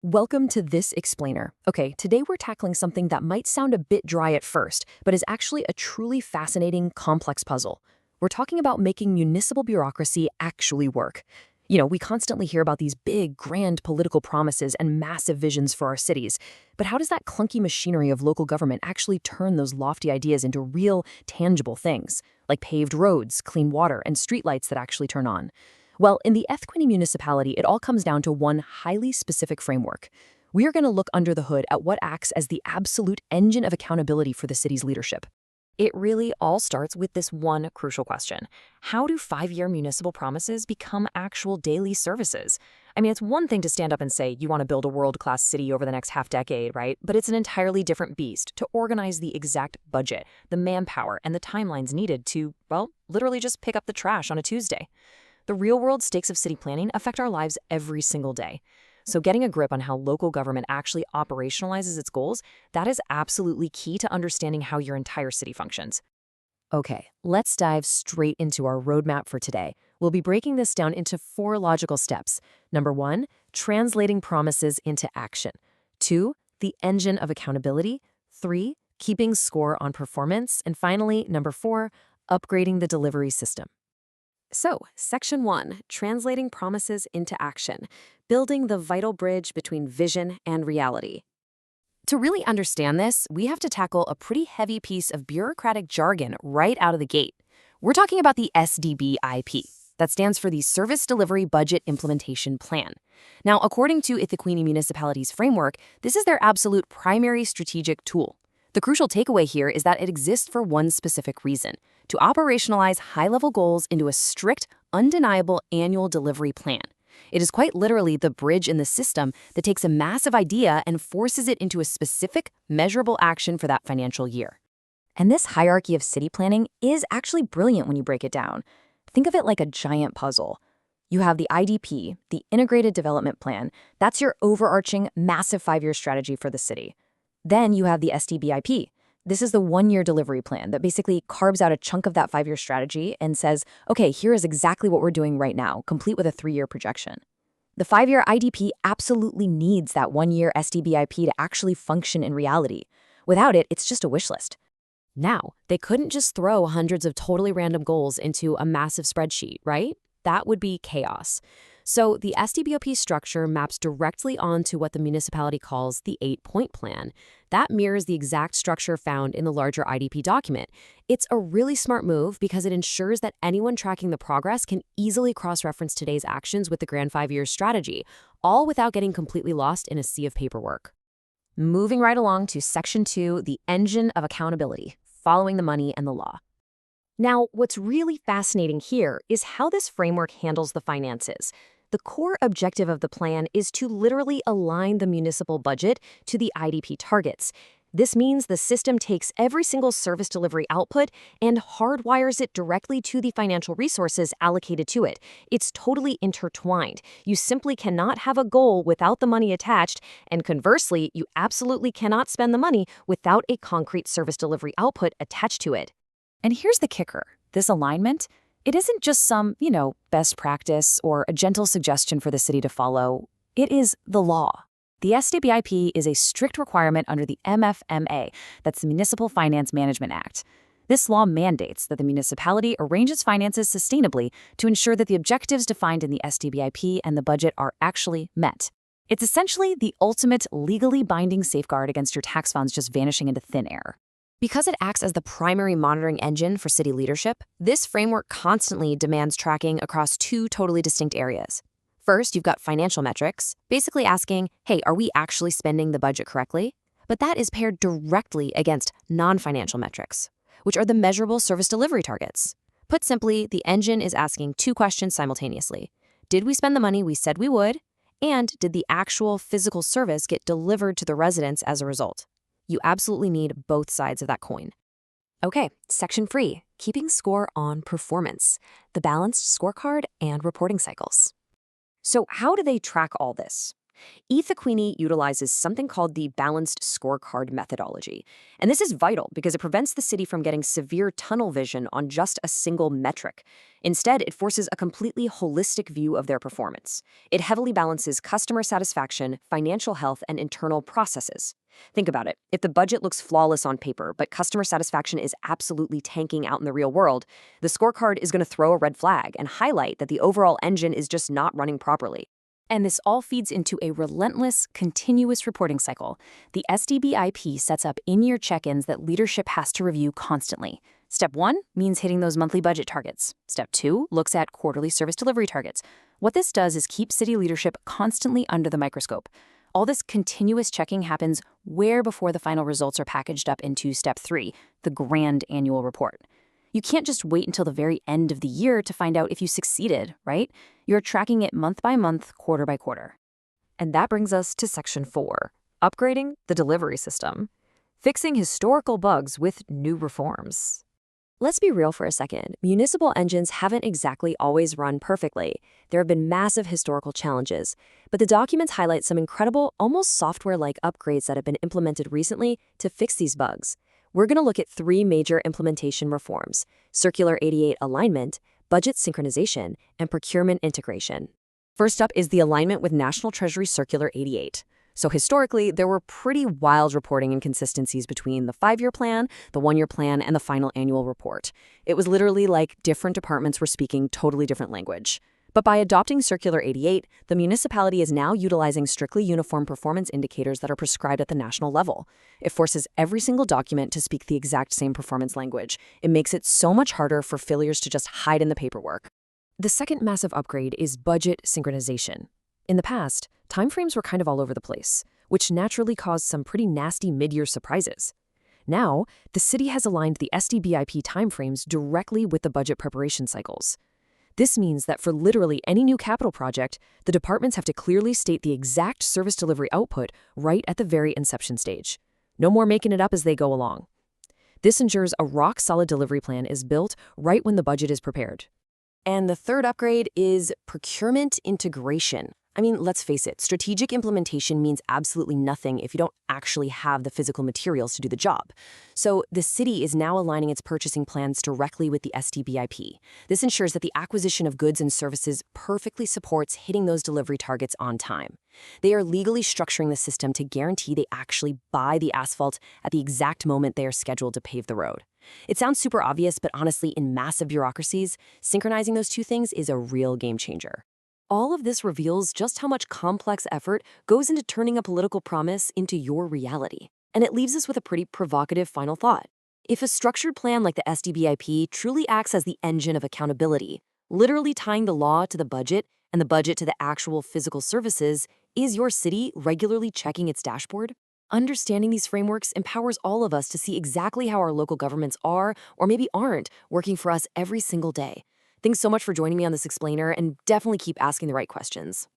Welcome to This Explainer. Okay, today we're tackling something that might sound a bit dry at first, but is actually a truly fascinating, complex puzzle. We're talking about making municipal bureaucracy actually work. We constantly hear about these big, grand political promises and massive visions for our cities. But how does that clunky machinery of local government actually turn those lofty ideas into real, tangible things, like paved roads, clean water, and streetlights that actually turn on? Well, in the eThekwini municipality, it all comes down to one highly specific framework. We are going to look under the hood at what acts as the absolute engine of accountability for the city's leadership. It really all starts with this one crucial question. How do 5-year municipal promises become actual daily services? I mean, it's one thing to stand up and say you want to build a world-class city over the next half-decade, right? But it's an entirely different beast to organize the exact budget, the manpower, and the timelines needed to, well, literally just pick up the trash on a Tuesday. The real-world stakes of city planning affect our lives every single day. So getting a grip on how local government actually operationalizes its goals, that is absolutely key to understanding how your entire city functions. Okay, let's dive straight into our roadmap for today. We'll be breaking this down into 4 logical steps. Number 1, translating promises into action. 2, the engine of accountability. 3, keeping score on performance. And finally, number 4, upgrading the delivery system. So, Section 1, translating promises into action, building the vital bridge between vision and reality. To really understand this, we have to tackle a pretty heavy piece of bureaucratic jargon right out of the gate. We're talking about the SDBIP. That stands for the Service Delivery Budget Implementation Plan. Now, according to eThekwini Municipality's framework, this is their absolute primary strategic tool. The crucial takeaway here is that it exists for one specific reason: to operationalize high-level goals into a strict, undeniable annual delivery plan. It is quite literally the bridge in the system that takes a massive idea and forces it into a specific, measurable action for that financial year. And this hierarchy of city planning is actually brilliant when you break it down. Think of it like a giant puzzle. You have the IDP, the Integrated Development Plan. That's your overarching, massive 5-year strategy for the city. Then you have the SDBIP. This is the 1-year delivery plan that basically carves out a chunk of that 5-year strategy and says, okay, here is exactly what we're doing right now, complete with a 3-year projection. The 5-year IDP absolutely needs that 1-year SDBIP to actually function in reality. Without it, it's just a wish list. Now, they couldn't just throw hundreds of totally random goals into a massive spreadsheet, right? That would be chaos. So the SDBIP structure maps directly onto what the municipality calls the 8-point plan. That mirrors the exact structure found in the larger IDP document. It's a really smart move because it ensures that anyone tracking the progress can easily cross-reference today's actions with the grand 5-year strategy, all without getting completely lost in a sea of paperwork. Moving right along to Section 2, the engine of accountability, following the money and the law. Now, what's really fascinating here is how this framework handles the finances. The core objective of the plan is to literally align the municipal budget to the IDP targets. This means the system takes every single service delivery output and hardwires it directly to the financial resources allocated to it. It's totally intertwined. You simply cannot have a goal without the money attached, and conversely, you absolutely cannot spend the money without a concrete service delivery output attached to it. And here's the kicker. This alignment, it isn't just some, best practice or a gentle suggestion for the city to follow. It is the law. The SDBIP is a strict requirement under the MFMA, that's the Municipal Finance Management Act. This law mandates that the municipality arranges finances sustainably to ensure that the objectives defined in the SDBIP and the budget are actually met. It's essentially the ultimate legally binding safeguard against your tax funds just vanishing into thin air. Because it acts as the primary monitoring engine for city leadership, this framework constantly demands tracking across 2 totally distinct areas. First, you've got financial metrics, basically asking, hey, are we actually spending the budget correctly? But that is paired directly against non-financial metrics, which are the measurable service delivery targets. Put simply, the engine is asking 2 questions simultaneously. Did we spend the money we said we would? And did the actual physical service get delivered to the residents as a result? You absolutely need both sides of that coin. Okay, Section 3, keeping score on performance, the balanced scorecard and reporting cycles. So how do they track all this? eThekwini utilizes something called the balanced scorecard methodology. And this is vital because it prevents the city from getting severe tunnel vision on just a single metric. Instead, it forces a completely holistic view of their performance. It heavily balances customer satisfaction, financial health, and internal processes. Think about it. If the budget looks flawless on paper, but customer satisfaction is absolutely tanking out in the real world, the scorecard is going to throw a red flag and highlight that the overall engine is just not running properly. And this all feeds into a relentless, continuous reporting cycle. The SDBIP sets up in-year check-ins that leadership has to review constantly. Step 1 means hitting those monthly budget targets. Step 2 looks at quarterly service delivery targets. What this does is keep city leadership constantly under the microscope. All this continuous checking happens way before the final results are packaged up into Step 3, the grand annual report. You can't just wait until the very end of the year to find out if you succeeded, right? You're tracking it month by month, quarter by quarter. And that brings us to Section 4, upgrading the delivery system, fixing historical bugs with new reforms. Let's be real for a second. Municipal engines haven't exactly always run perfectly. There have been massive historical challenges, but the documents highlight some incredible, almost software-like upgrades that have been implemented recently to fix these bugs. We're going to look at 3 major implementation reforms: Circular 88 alignment, budget synchronization, and procurement integration. First up is the alignment with National Treasury Circular 88. So historically, there were pretty wild reporting inconsistencies between the 5-year plan, the 1-year plan, and the final annual report. It was literally like different departments were speaking totally different language. But by adopting Circular 88, the municipality is now utilizing strictly uniform performance indicators that are prescribed at the national level. It forces every single document to speak the exact same performance language. It makes it so much harder for failures to just hide in the paperwork. The second massive upgrade is budget synchronization. In the past, timeframes were kind of all over the place, which naturally caused some pretty nasty mid-year surprises. Now, the city has aligned the SDBIP timeframes directly with the budget preparation cycles. This means that for literally any new capital project, the departments have to clearly state the exact service delivery output right at the very inception stage. No more making it up as they go along. This ensures a rock-solid delivery plan is built right when the budget is prepared. And the third upgrade is procurement integration. I mean, let's face it, strategic implementation means absolutely nothing if you don't actually have the physical materials to do the job. So the city is now aligning its purchasing plans directly with the SDBIP. This ensures that the acquisition of goods and services perfectly supports hitting those delivery targets on time. They are legally structuring the system to guarantee they actually buy the asphalt at the exact moment they are scheduled to pave the road. It sounds super obvious, but honestly, in massive bureaucracies, synchronizing those two things is a real game changer. All of this reveals just how much complex effort goes into turning a political promise into your reality. And it leaves us with a pretty provocative final thought. If a structured plan like the SDBIP truly acts as the engine of accountability, literally tying the law to the budget and the budget to the actual physical services, is your city regularly checking its dashboard? Understanding these frameworks empowers all of us to see exactly how our local governments are, or maybe aren't, working for us every single day. Thanks so much for joining me on this explainer, and definitely keep asking the right questions.